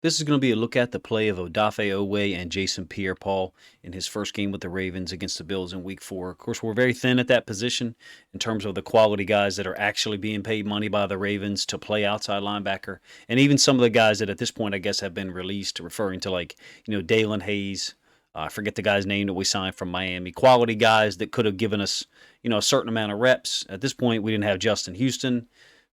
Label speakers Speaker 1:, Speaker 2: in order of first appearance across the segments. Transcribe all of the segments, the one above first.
Speaker 1: This is going to be a look at the play of Odafe Oweh and Jason Pierre-Paul in his first game with the Ravens against the Bills in Week 4. Of course, we're very thin at that position in terms of the quality guys that are actually being paid money by the Ravens to play outside linebacker, and even some of the guys that at this point I guess have been released, referring to Dalen Hayes. I forget the guy's name that we signed from Miami. Quality guys that could have given us a certain amount of reps. At this point, we didn't have Justin Houston.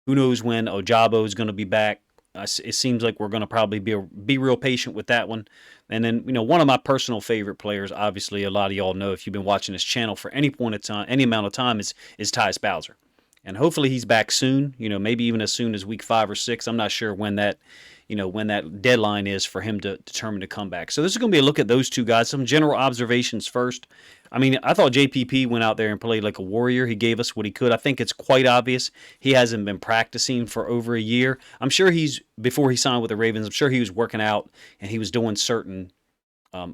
Speaker 1: Who knows when Ojabo is going to be back? It seems like we're going to probably be real patient with that one. And then, one of my personal favorite players, obviously, a lot of y'all know if you've been watching this channel for any point of time, any amount of time, is Tyus Bowser. And hopefully he's back soon, maybe even as soon as week 5 or 6. I'm not sure when that deadline is for him to determine to come back. So this is going to be a look at those two guys. Some general observations first. I thought JPP went out there and played like a warrior. He gave us what he could. I think it's quite obvious he hasn't been practicing for over a year. I'm sure before he signed with the Ravens, I'm sure he was working out and he was doing certain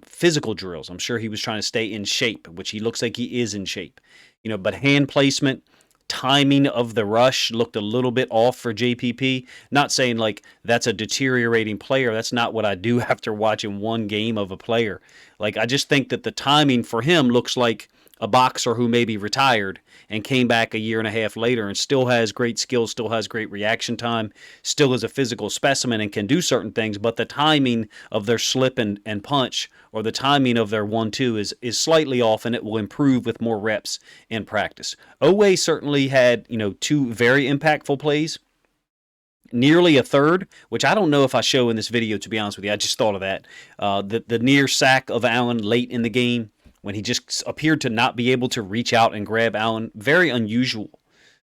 Speaker 1: physical drills. I'm sure he was trying to stay in shape, which he looks like he is in shape. But hand placement, timing of the rush looked a little bit off for JPP. Not saying like that's a deteriorating player. That's not what I do after watching one game of a player. Like, I just think that the timing for him looks like a boxer who maybe retired and came back a year and a half later and still has great skills, still has great reaction time, still is a physical specimen and can do certain things, but the timing of their slip and punch, or the timing of their 1-2 is slightly off, and it will improve with more reps in practice. Oweh certainly had, two very impactful plays. Nearly a third, which I don't know if I show in this video, to be honest with you. I just thought of that. The near sack of Allen late in the game, when he just appeared to not be able to reach out and grab Allen. Very unusual.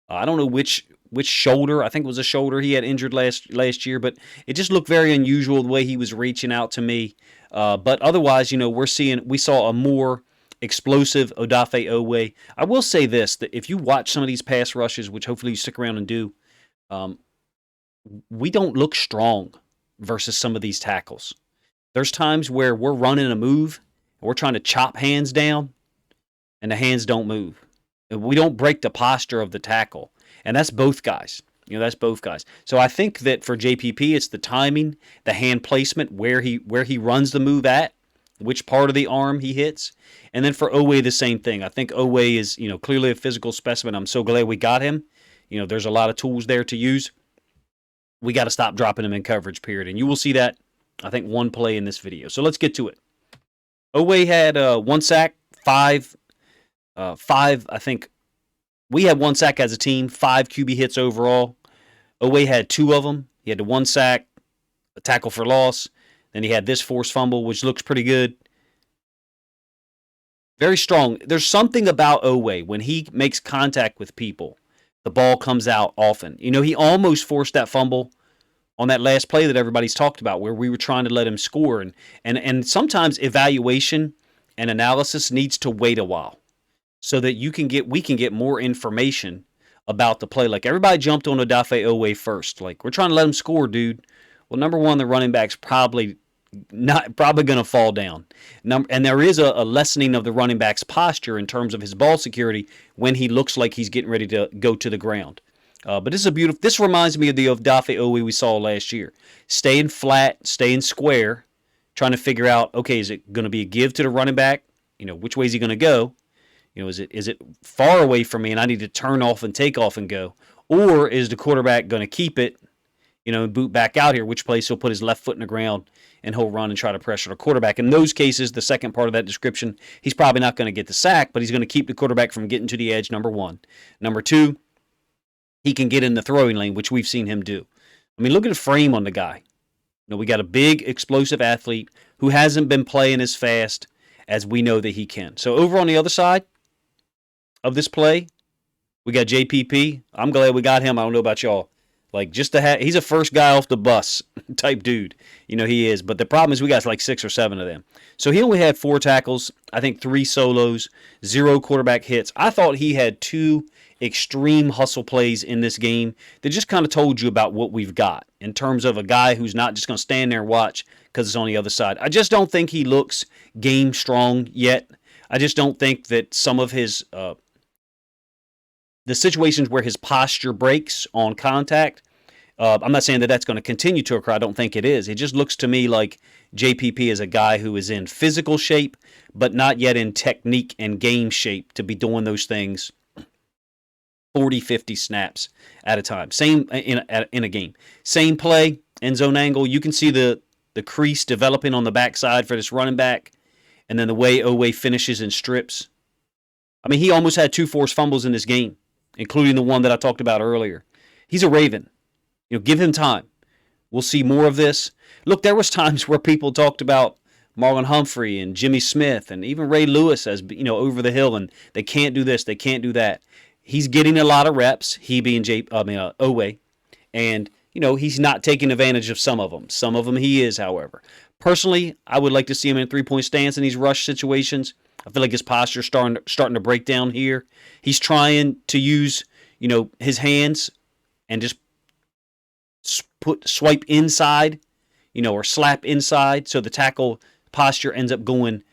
Speaker 1: I don't know which shoulder. I think it was a shoulder he had injured last year, but it just looked very unusual the way he was reaching out to me. But otherwise, we saw a more explosive Odafe Oweh. I will say this, that if you watch some of these pass rushes, which hopefully you stick around and do, we don't look strong versus some of these tackles. There's times where we're running a move and we're trying to chop hands down and the hands don't move. We don't break the posture of the tackle. And that's both guys. That's both guys. So I think that for JPP, it's the timing, the hand placement, where he runs the move at, which part of the arm he hits. And then for Oweh, the same thing. I think Oweh is, clearly a physical specimen. I'm so glad we got him. There's a lot of tools there to use. We got to stop dropping him in coverage, period. And you will see that, I think, one play in this video. So let's get to it. Oweh had 1 sack, five, I think. We had 1 sack as a team, 5 QB hits overall. Oweh had 2 of them. He had the 1 sack, a tackle for loss. Then he had this forced fumble, which looks pretty good. Very strong. There's something about Oweh when he makes contact with people. The ball comes out often. He almost forced that fumble on that last play that everybody's talked about, where we were trying to let him score. And sometimes evaluation and analysis needs to wait a while so that we can get more information about the play. Like, everybody jumped on Odafe Oweh first. Like, we're trying to let him score, dude. Well, number one, the running back's probably going to fall down. And there is a lessening of the running back's posture in terms of his ball security when he looks like he's getting ready to go to the ground. But this reminds me of the Odafe Oweh we saw last year. Staying flat, staying square, trying to figure out, okay, is it going to be a give to the running back? Which way is he going to go? Is it far away from me and I need to turn off and take off and go? Or is the quarterback going to keep it, and boot back out here, which place he'll put his left foot in the ground and he'll run and try to pressure the quarterback. In those cases, the second part of that description, he's probably not going to get the sack, but he's going to keep the quarterback from getting to the edge, number one. Number two, he can get in the throwing lane, which we've seen him do. Look at the frame on the guy. We got a big, explosive athlete who hasn't been playing as fast as we know that he can. So over on the other side of this play, we got JPP. I'm glad we got him. I don't know about y'all. He's a first guy off the bus type dude. He is. But the problem is we got like 6 or 7 of them. So he only had 4 tackles, I think 3 solos, 0 quarterback hits. I thought he had 2 extreme hustle plays in this game that just kind of told you about what we've got in terms of a guy who's not just going to stand there and watch because it's on the other side. I just don't think he looks game strong yet. I just don't think that some of his the situations where his posture breaks on contact, I'm not saying that that's going to continue to occur. I don't think it is. It just looks to me like JPP is a guy who is in physical shape, but not yet in technique and game shape to be doing those things 40, 50 snaps at a time. Same in a game. Same play, end zone angle. You can see the crease developing on the backside for this running back, and then the way Oweh finishes and strips. I mean, he almost had 2 forced fumbles in this game, including the one that I talked about earlier. He's a Raven. Give him time. We'll see more of this. Look, there was times where people talked about Marlon Humphrey and Jimmy Smith and even Ray Lewis as over the hill, and they can't do this, they can't do that. He's getting a lot of reps. He being Oweh, and he's not taking advantage of some of them. Some of them he is, however. Personally, I would like to see him in a 3-point stance in these rush situations. I feel like his posture's starting to break down here. He's trying to use his hands and just swipe inside, or slap inside, so the tackle posture ends up going,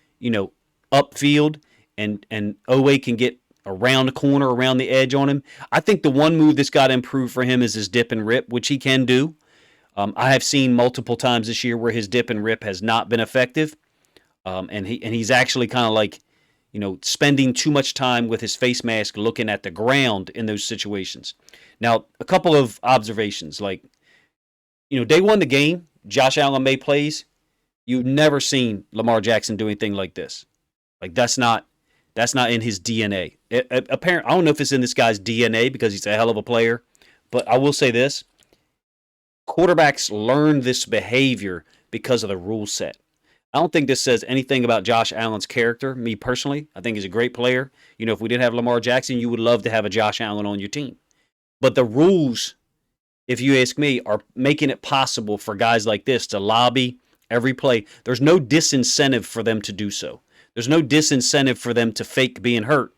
Speaker 1: upfield, and Oweh can get around the corner, around the edge on him. I think the one move that's got to improve for him is his dip and rip, which he can do. I have seen multiple times this year where his dip and rip has not been effective, and he's actually kind of like, spending too much time with his face mask looking at the ground in those situations. Now, a couple of observations, like, day one the game, Josh Allen made plays. You've never seen Lamar Jackson do anything like this. Like, that's not in his DNA. Apparently, I don't know if it's in this guy's DNA because he's a hell of a player, but I will say this. Quarterbacks learn this behavior because of the rule set. I don't think this says anything about Josh Allen's character, me personally. I think he's a great player. If we didn't have Lamar Jackson, you would love to have a Josh Allen on your team. But the rules, if you ask me, are making it possible for guys like this to lobby every play. There's no disincentive for them to do so. There's no disincentive for them to fake being hurt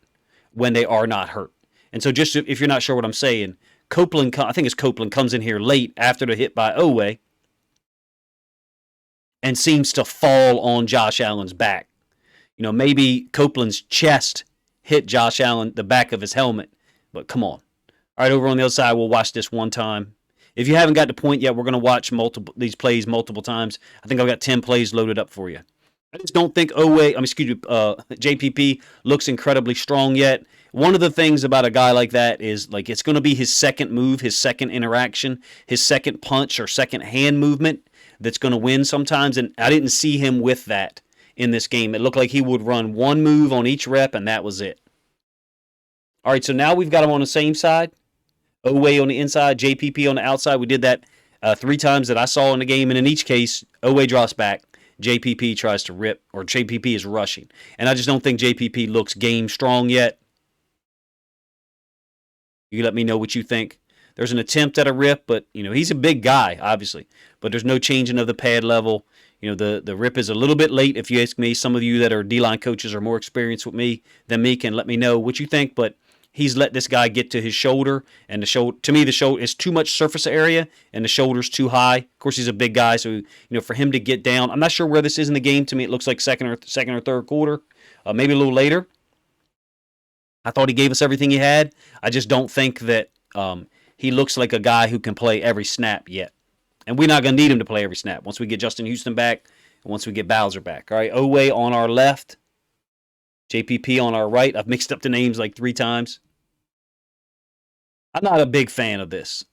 Speaker 1: when they are not hurt. And so just if you're not sure what I'm saying, I think it's Copeland, comes in here late after the hit by Oweh and seems to fall on Josh Allen's back. Maybe Copeland's chest hit Josh Allen, the back of his helmet, but come on. All right, over on the other side, we'll watch this one time. If you haven't got the point yet, we're going to watch these plays multiple times. I think I've got 10 plays loaded up for you. I just don't think JPP looks incredibly strong yet. One of the things about a guy like that is, like, it's going to be his second move, his second interaction, his second punch or second hand movement that's going to win sometimes, and I didn't see him with that in this game. It looked like he would run one move on each rep, and that was it. All right, so now we've got him on the same side. Oweh on the inside, JPP on the outside. We did that 3 times that I saw in the game, and in each case, Oweh drops back. JPP tries to rip, or JPP is rushing. And I just don't think JPP looks game strong yet. You let me know what you think. There's an attempt at a rip, but he's a big guy, obviously. But there's no changing of the pad level. The rip is a little bit late, if you ask me. Some of you that are D-line coaches are more experienced with me than me can let me know what you think. But he's let this guy get to his shoulder, and to me, the shoulder is too much surface area, and the shoulder's too high. Of course, he's a big guy, so for him to get down, I'm not sure where this is in the game. To me, it looks like second or third quarter, maybe a little later. I thought he gave us everything he had. I just don't think that he looks like a guy who can play every snap yet, and we're not going to need him to play every snap once we get Justin Houston back and once we get Bowser back. All right, Oweh on our left, JPP on our right. I've mixed up the names like 3 times. I'm not a big fan of this.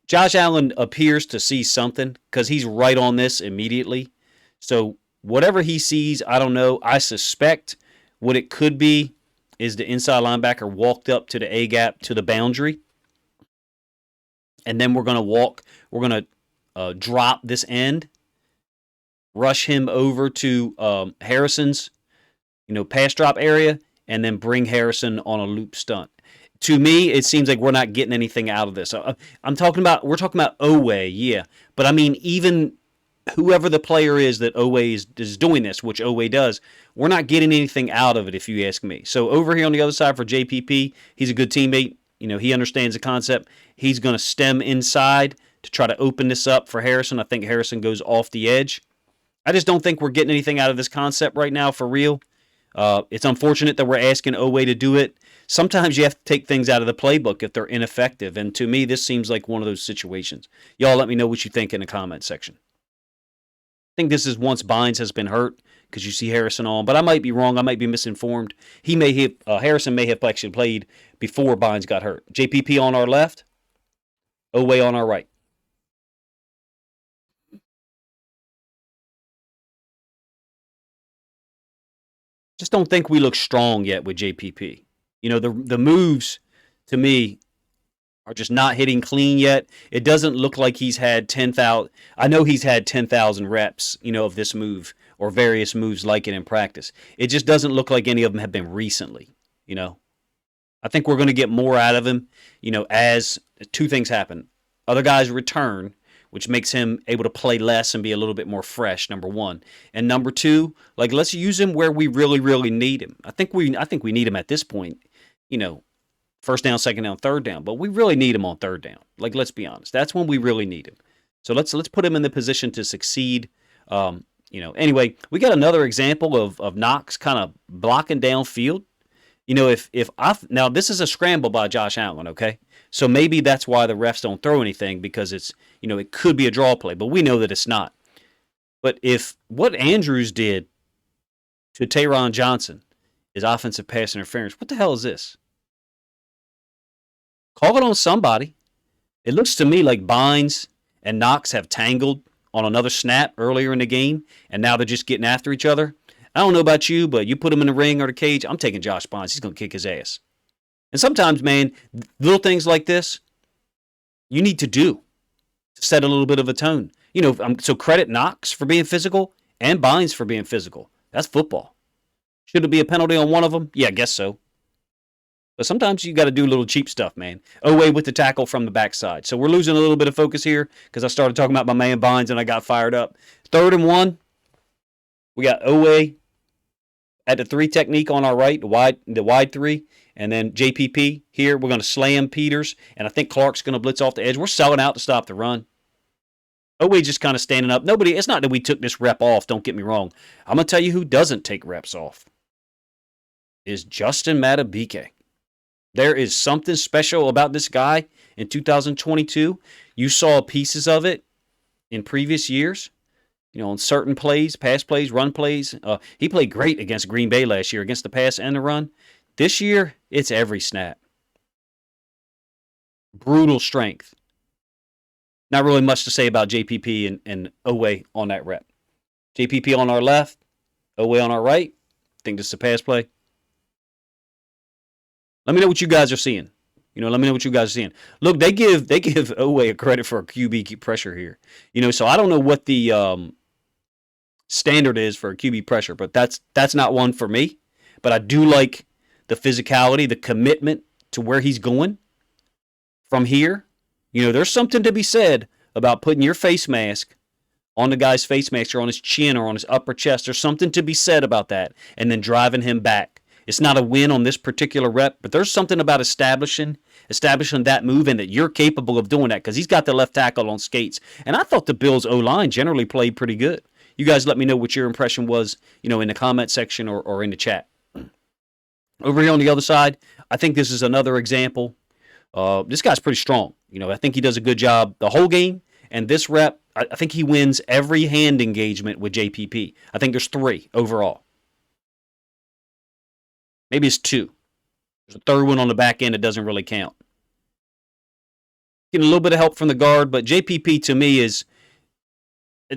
Speaker 1: Josh Allen appears to see something because he's right on this immediately. So whatever he sees, I don't know. I suspect what it could be is the inside linebacker walked up to the A-gap to the boundary. And then we're going to drop this end, rush him over to Harrison's, pass drop area, and then bring Harrison on a loop stunt. To me, it seems like we're not getting anything out of this. We're talking about Oweh, yeah. But I mean, even whoever the player is that Oweh is doing this, which Oweh does, we're not getting anything out of it, if you ask me. So over here on the other side for JPP, he's a good teammate. He understands the concept. He's going to stem inside to try to open this up for Harrison. I think Harrison goes off the edge. I just don't think we're getting anything out of this concept right now for real. It's unfortunate that we're asking Oweh to do it. Sometimes you have to take things out of the playbook if they're ineffective. And to me, this seems like one of those situations. Y'all let me know what you think in the comment section. I think this is once Bynes has been hurt because you see Harrison on, but I might be wrong. I might be misinformed. Harrison may have actually played before Bynes got hurt. JPP on our left, Oweh on our right. Just don't think we look strong yet with JPP. The moves to me are just not hitting clean yet. It doesn't look like he's had 10,000. I know he's had 10,000 reps, of this move or various moves like it in practice. It just doesn't look like any of them have been recently. I think we're going to get more out of him, as two things happen. Other guys return, which makes him able to play less and be a little bit more fresh, number one. And number two, let's use him where we really, really need him. I think we need him at this point, first down, second down, third down. But we really need him on third down. Let's be honest. That's when we really need him. So let's put him in the position to succeed. Anyway, we got another example of Knox kind of blocking downfield. Now this is a scramble by Josh Allen, okay? So maybe that's why the refs don't throw anything, because it's, it could be a draw play, but we know that it's not. But if what Andrews did to Taron Johnson is offensive pass interference, what the hell is this? Call it on somebody. It looks to me like Bynes and Knox have tangled on another snap earlier in the game, and now they're just getting after each other. I don't know about you, but you put him in the ring or the cage, I'm taking Josh Bynes. He's going to kick his ass. And sometimes, man, little things like this, you need to do to set a little bit of a tone. So credit Knox for being physical and Bynes for being physical. That's football. Should it be a penalty on one of them? Yeah, I guess so. But sometimes you got to do little cheap stuff, man. Oweh with the tackle from the backside. So we're losing a little bit of focus here because I started talking about my man Bynes and I got fired up. 3rd and 1. We got Oweh at the 3 technique on our right, the wide 3, and then JPP here. We're going to slam Peters, and I think Clark's going to blitz off the edge. We're selling out to stop the run. Oweh just kind of standing up. It's not that we took this rep off, don't get me wrong. I'm going to tell you who doesn't take reps off is Justin Madubuike. There is something special about this guy in 2022. You saw pieces of it in previous years. On certain plays, pass plays, run plays. He played great against Green Bay last year, against the pass and the run. This year, it's every snap. Brutal strength. Not really much to say about JPP and Oweh on that rep. JPP on our left, Oweh on our right. Think this is a pass play. Let me know what you guys are seeing. Let me know what you guys are seeing. Look, they give Oweh a credit for a QB pressure here. So I don't know what the standard is for a QB pressure, but that's not one for me. But I do like the physicality, the commitment to where he's going from here. There's something to be said about putting your face mask on the guy's face mask or on his chin or on his upper chest. There's something to be said about that, and then driving him back. It's not a win on this particular rep, but there's something about establishing that move and that you're capable of doing that, because he's got the left tackle on skates. And I thought the Bills' O-line generally played pretty good. You guys let me know what your impression was, in the comment section or in the chat. Over here on the other side, I think this is another example. This guy's pretty strong. I think he does a good job the whole game. And this rep, I think he wins every hand engagement with JPP. I think there's 3 overall. Maybe it's 2. There's a third one on the back end that doesn't really count. Getting a little bit of help from the guard, but JPP to me is,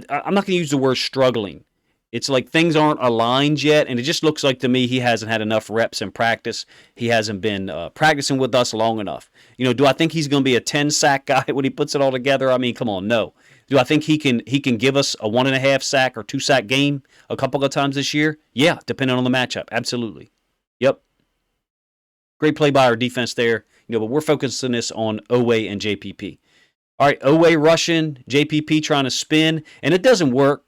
Speaker 1: I'm not going to use the word struggling. It's like things aren't aligned yet, and it just looks like to me he hasn't had enough reps in practice. He hasn't been practicing with us long enough. Do I think he's going to be a 10-sack guy when he puts it all together? I mean, come on, no. Do I think he can give us a 1.5 sack or 2-sack game a couple of times this year? Yeah, depending on the matchup, absolutely. Yep. Great play by our defense there. But we're focusing this on Oweh and JPP. All right, Oweh rushing, JPP trying to spin, and it doesn't work.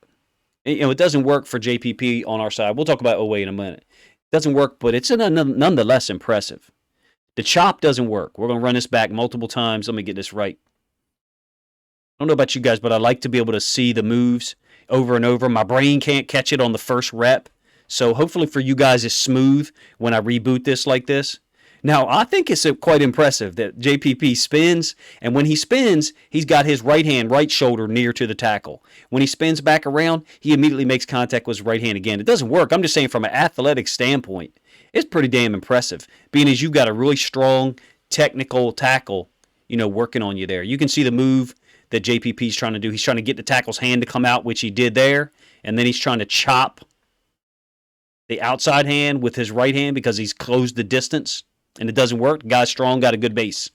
Speaker 1: It doesn't work for JPP on our side. We'll talk about Oweh in a minute. It doesn't work, but it's nonetheless impressive. The chop doesn't work. We're going to run this back multiple times. Let me get this right. I don't know about you guys, but I like to be able to see the moves over and over. My brain can't catch it on the first rep. So hopefully for you guys, it's smooth when I reboot this like this. Now, I think it's quite impressive that JPP spins, and when he spins, he's got his right hand, right shoulder near to the tackle. When he spins back around, he immediately makes contact with his right hand again. It doesn't work. I'm just saying from an athletic standpoint, it's pretty damn impressive, being as you've got a really strong technical tackle, working on you there. You can see the move that JPP's trying to do. He's trying to get the tackle's hand to come out, which he did there, and then he's trying to chop the outside hand with his right hand because he's closed the distance. And it doesn't work. The guy's strong, got a good base.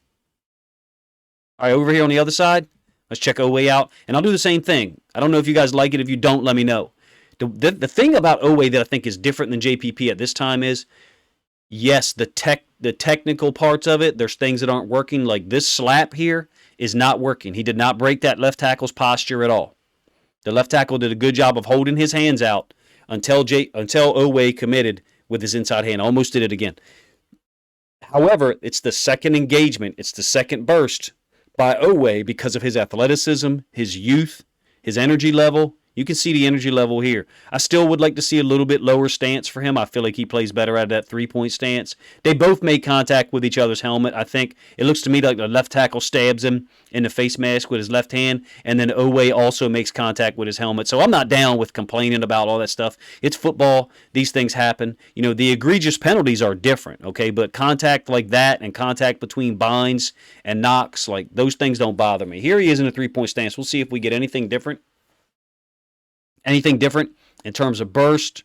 Speaker 1: All right, over here on the other side, let's check Oweh out. And I'll do the same thing. I don't know if you guys like it. If you don't, let me know. The thing about Oweh that I think is different than JPP at this time is, yes, the technical parts of it, there's things that aren't working. Like this slap here is not working. He did not break that left tackle's posture at all. The left tackle did a good job of holding his hands out until Oweh committed with his inside hand. Almost did it again. However, it's the second engagement, it's the second burst by Oweh because of his athleticism, his youth, his energy level. You can see the energy level here. I still would like to see a little bit lower stance for him. I feel like he plays better out of that three-point stance. They both made contact with each other's helmet. I think it looks to me like the left tackle stabs him in the face mask with his left hand, and then Oweh also makes contact with his helmet. So I'm not down with complaining about all that stuff. It's football. These things happen. The egregious penalties are different, okay? But contact like that and contact between binds and knocks, like those things don't bother me. Here he is in a three-point stance. We'll see if we get anything different. Anything different in terms of burst?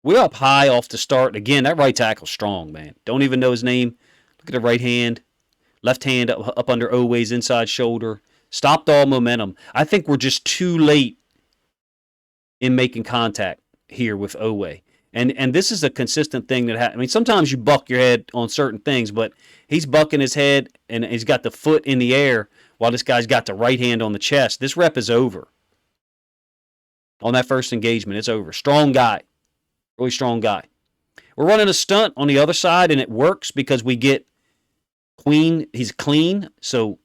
Speaker 1: We're up high off the start. Again, that right tackle's strong, man. Don't even know his name. Look at the right hand. Left hand up under Oweh's inside shoulder. Stopped all momentum. I think we're just too late in making contact here with Oweh. And this is a consistent thing that happens. I mean, sometimes you buck your head on certain things, but he's bucking his head and he's got the foot in the air while this guy's got the right hand on the chest. This rep is over. On that first engagement, it's over. Strong guy. Really strong guy. We're running a stunt on the other side, and it works because we get Queen. He's clean, so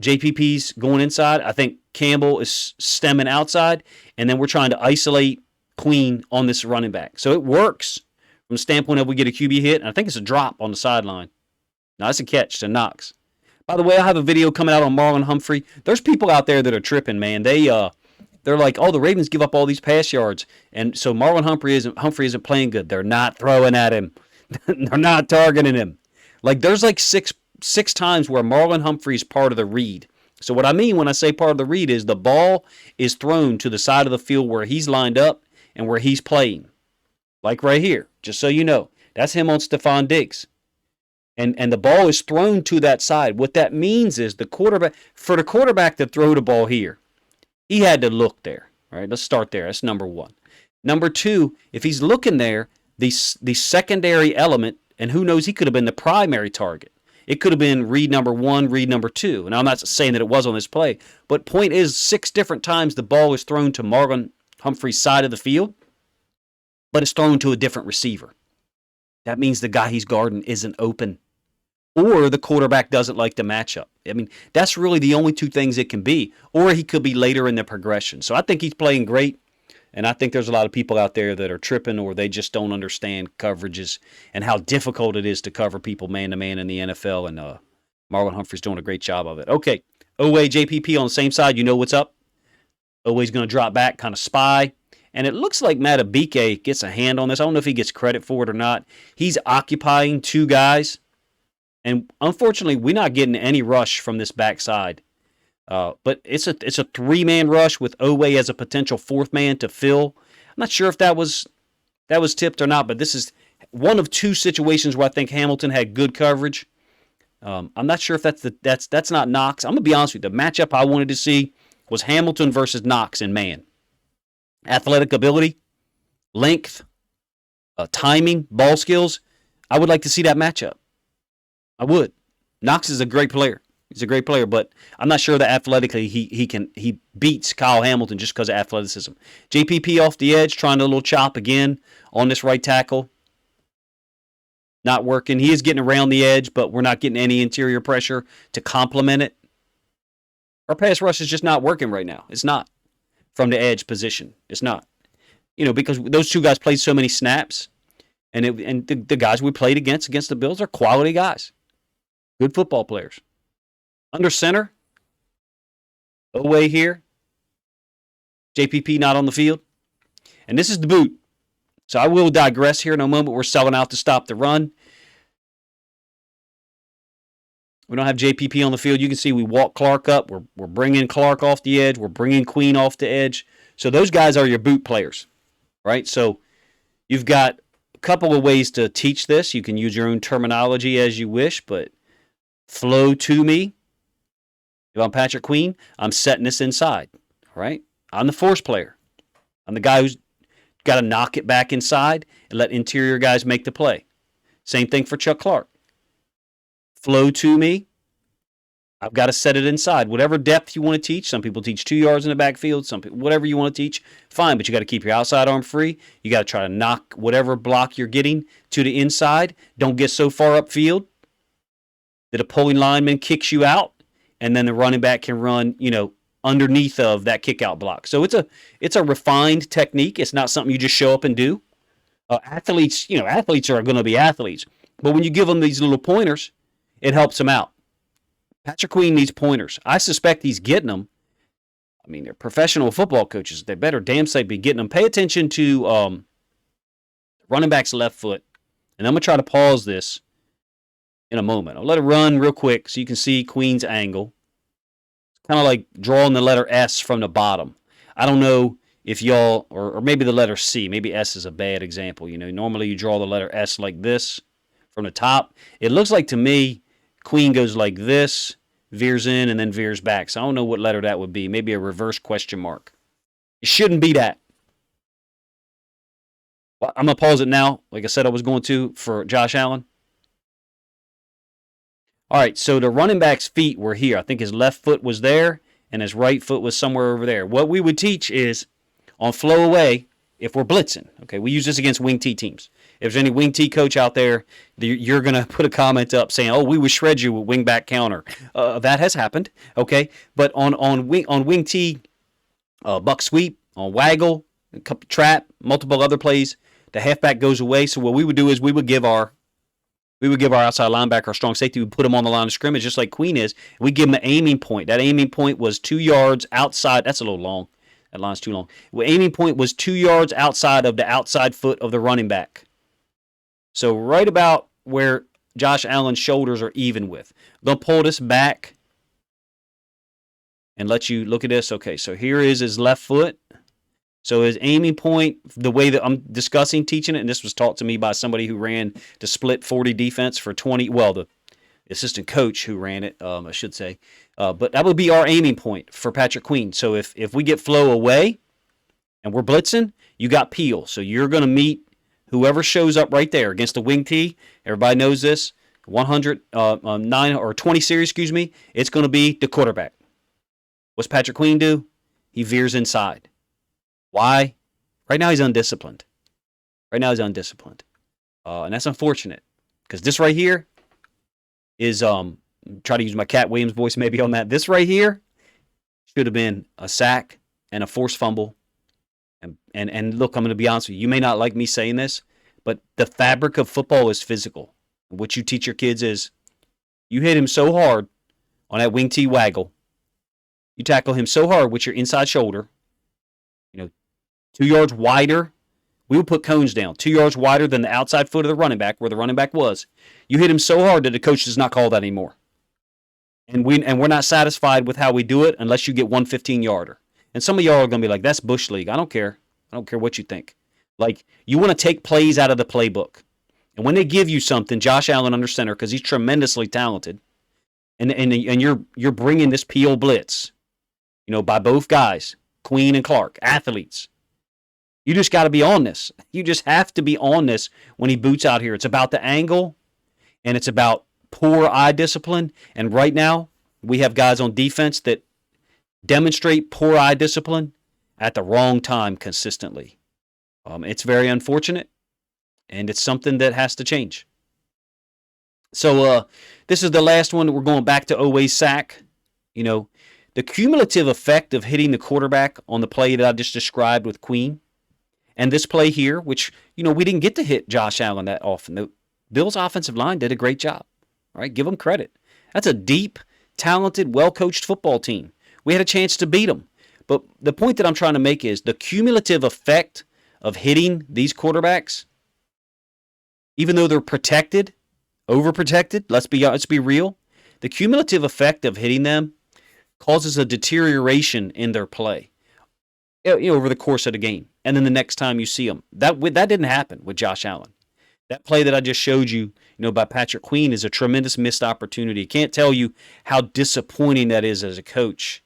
Speaker 1: JPP's going inside. I think Campbell is stemming outside, and then we're trying to isolate Queen on this running back. So it works from the standpoint of we get a QB hit, and I think it's a drop on the sideline. Now, that's a catch to Knox. By the way, I have a video coming out on Marlon Humphrey. There's people out there that are tripping, man. They're like, oh, the Ravens give up all these pass yards, and so Marlon Humphrey isn't playing good. They're not throwing at him. They're not targeting him. Like there's like six times where Marlon Humphrey's part of the read. So what I mean when I say part of the read is the ball is thrown to the side of the field where he's lined up and where he's playing. Like right here, just so you know. That's him on Stephon Diggs. And the ball is thrown to that side. What that means is the quarterback to throw the ball here, he had to look there. All right, let's start there. That's number one. Number two, if he's looking there, the secondary element, and who knows, he could have been the primary target. It could have been read number one, read number two. And I'm not saying that it was on this play, but point is 6 different times the ball is thrown to Marlon Humphrey's side of the field, but it's thrown to a different receiver. That means the guy he's guarding isn't open, or the quarterback doesn't like the matchup. I mean, that's really the only two things it can be, or he could be later in the progression. So I think he's playing great, and I think there's a lot of people out there that are tripping or they just don't understand coverages and how difficult it is to cover people man-to-man in the NFL, and Marlon Humphrey's doing a great job of it. Okay, Oweh, JPP on the same side. You know what's up. Oweh's going to drop back, kind of spy. And it looks like Matabike gets a hand on this. I don't know if he gets credit for it or not. He's occupying 2 guys. And unfortunately, we're not getting any rush from this backside. But it's a 3-man rush with Oweh as a potential 4th man to fill. I'm not sure if that was tipped or not, but this is one of 2 situations where I think Hamilton had good coverage. I'm not sure if that's not Knox. I'm going to be honest with you. The matchup I wanted to see was Hamilton versus Knox in man. Athletic ability, length, timing, ball skills. I would like to see that matchup. I would. Knox is a great player. He's a great player, but I'm not sure that athletically he beats Kyle Hamilton just because of athleticism. JPP off the edge, trying a little chop again on this right tackle. Not working. He is getting around the edge, but we're not getting any interior pressure to complement it. Our pass rush is just not working right now. It's not. From the edge position. It's not. because those two guys played so many snaps, and the guys we played against the Bills are quality guys, good football players. Under center, Oweh here, JPP not on the field, and this is the boot. So I will digress here in a moment. We're selling out to stop the run. We don't have JPP on the field. You can see we walk Clark up. We're bringing Clark off the edge. We're bringing Queen off the edge. So those guys are your boot players, right? So you've got a couple of ways to teach this. You can use your own terminology as you wish, but flow to me. If I'm Patrick Queen, I'm setting this inside, right? I'm the force player. I'm the guy who's got to knock it back inside and let interior guys make the play. Same thing for Chuck Clark. Flow to me. I've got to set it inside. Whatever depth you want to teach. Some people teach 2 yards in the backfield. Some people, whatever you want to teach, fine. But you got to keep your outside arm free. You got to try to knock whatever block you're getting to the inside. Don't get so far upfield that a pulling lineman kicks you out, and then the running back can run, underneath of that kick out block. So it's a refined technique. It's not something you just show up and do. Athletes are going to be athletes. But when you give them these little pointers, it helps them out. Patrick Queen needs pointers. I suspect he's getting them. I mean, they're professional football coaches. They better damn sight be getting them. Pay attention to running back's left foot. And I'm going to try to pause this in a moment. I'll let it run real quick so you can see Queen's angle. Kind of like drawing the letter S from the bottom. I don't know if y'all, or maybe the letter C. Maybe S is a bad example. Normally you draw the letter S like this from the top. It looks like to me, Queen goes like this, veers in, and then veers back. So I don't know what letter that would be. Maybe a reverse question mark. It shouldn't be that. Well, I'm going to pause it now, like I said I was going to, for Josh Allen. All right, so the running back's feet were here. I think his left foot was there, and his right foot was somewhere over there. What we would teach is on flow away, if we're blitzing, okay, we use this against wing T teams. If there's any wing T coach out there, you're going to put a comment up saying, we would shred you with wing back counter. That has happened, okay? But on wing T, buck sweep, on waggle, trap, multiple other plays, the halfback goes away. So what we would do is we would give our outside linebacker, our strong safety, we put him on the line of scrimmage just like Queen is. We give him an aiming point. That aiming point was 2 yards outside. That's a little long. That line's too long. The aiming point was 2 yards outside of the outside foot of the running back. So right about where Josh Allen's shoulders are even with. I'm going to pull this back and let you look at this. Okay, so here is his left foot. So his aiming point, the way that I'm discussing teaching it, and this was taught to me by somebody who ran the split 40 defense for 20, the assistant coach who ran it, I should say. But that would be our aiming point for Patrick Queen. So if we get flow away and we're blitzing, you got peel. So you're going to meet whoever shows up right there against the wing T. Everybody knows this. 9 or 20 series, it's going to be the quarterback. What's Patrick Queen do? He veers inside. Why? Right now he's undisciplined. And that's unfortunate. Because this right here is, try to use my Cat Williams voice maybe on that. This right here should have been a sack and a forced fumble. And look, I'm going to be honest with you. You may not like me saying this, but the fabric of football is physical. What you teach your kids is you hit him so hard on that wing T waggle. You tackle him so hard with your inside shoulder, 2 yards wider. We would put cones down 2 yards wider than the outside foot of the running back, where the running back was. You hit him so hard that the coach does not call that anymore. And we're not satisfied with how we do it unless you get 1 15-yarder. And some of y'all are going to be like, that's Bush League. I don't care. I don't care what you think. Like, you want to take plays out of the playbook. And when they give you something, Josh Allen under center, because he's tremendously talented, and you're bringing this peel blitz, by both guys, Queen and Clark, athletes. You just got to be on this. You just have to be on this when he boots out here. It's about the angle, and it's about poor eye discipline. And right now, we have guys on defense that demonstrate poor eye discipline at the wrong time consistently. It's very unfortunate, and it's something that has to change. So this is the last one. We're going back to Oweh's sack. The cumulative effect of hitting the quarterback on the play that I just described with Queen And this play here, which, we didn't get to hit Josh Allen that often. The Bills' offensive line did a great job. All right, give them credit. That's a deep, talented, well-coached football team. We had a chance to beat them. But the point that I'm trying to make is the cumulative effect of hitting these quarterbacks, even though they're protected, overprotected, let's be real, the cumulative effect of hitting them causes a deterioration in their play over the course of the game. And then the next time you see them, that didn't happen with Josh Allen. That play that I just showed you, by Patrick Queen is a tremendous missed opportunity. Can't tell you how disappointing that is as a coach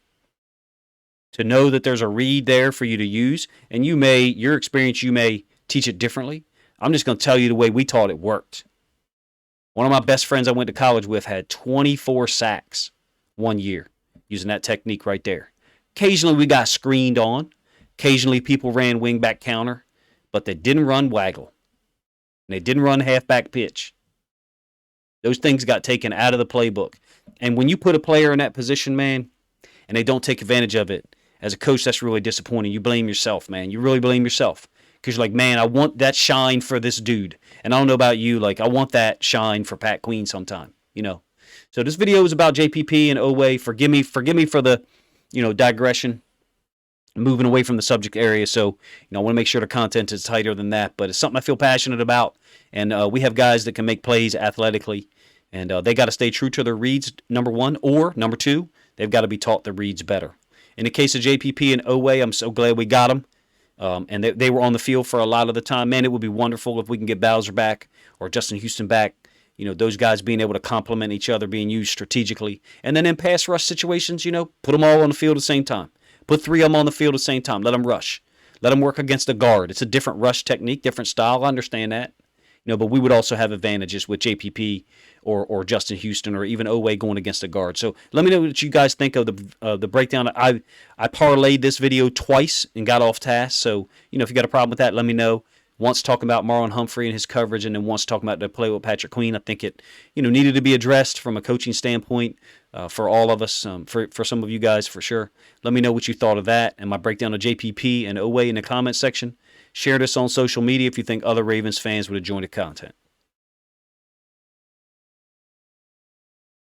Speaker 1: to know that there's a read there for you to use, and your experience, you may teach it differently. I'm just going to tell you the way we taught it worked. One of my best friends I went to college with had 24 sacks one year using that technique right there. Occasionally we got screened on. Occasionally people ran wingback counter, but they didn't run waggle. And they didn't run halfback pitch. Those things got taken out of the playbook. And when you put a player in that position, man, and they don't take advantage of it, as a coach, that's really disappointing. You blame yourself, man. You really blame yourself. Because you're like, man, I want that shine for this dude. And I don't know about you, I want that shine for Pat Queen sometime, So this video is about JPP and Oweh. Forgive me for the, digression, moving away from the subject area. So, I want to make sure the content is tighter than that. But it's something I feel passionate about. And we have guys that can make plays athletically. And they got to stay true to their reads, number one. Or, number two, they've got to be taught the reads better. In the case of JPP and Oweh, I'm so glad we got them. And they were on the field for a lot of the time. Man, it would be wonderful if we can get Bowser back or Justin Houston back. Those guys being able to complement each other, being used strategically. And then in pass rush situations, put them all on the field at the same time. Put three of them on the field at the same time. Let them rush. Let them work against a guard. It's a different rush technique, different style. I understand that. But we would also have advantages with JPP or Justin Houston or even Oweh going against a guard. So let me know what you guys think of the breakdown. I parlayed this video twice and got off task. So, if you got a problem with that, let me know. Once talking about Marlon Humphrey and his coverage, and then once talking about the play with Patrick Queen. I think it, needed to be addressed from a coaching standpoint for all of us, for some of you guys for sure. Let me know what you thought of that and my breakdown of JPP and Oweh in the comments section. Share this on social media if you think other Ravens fans would enjoy the content.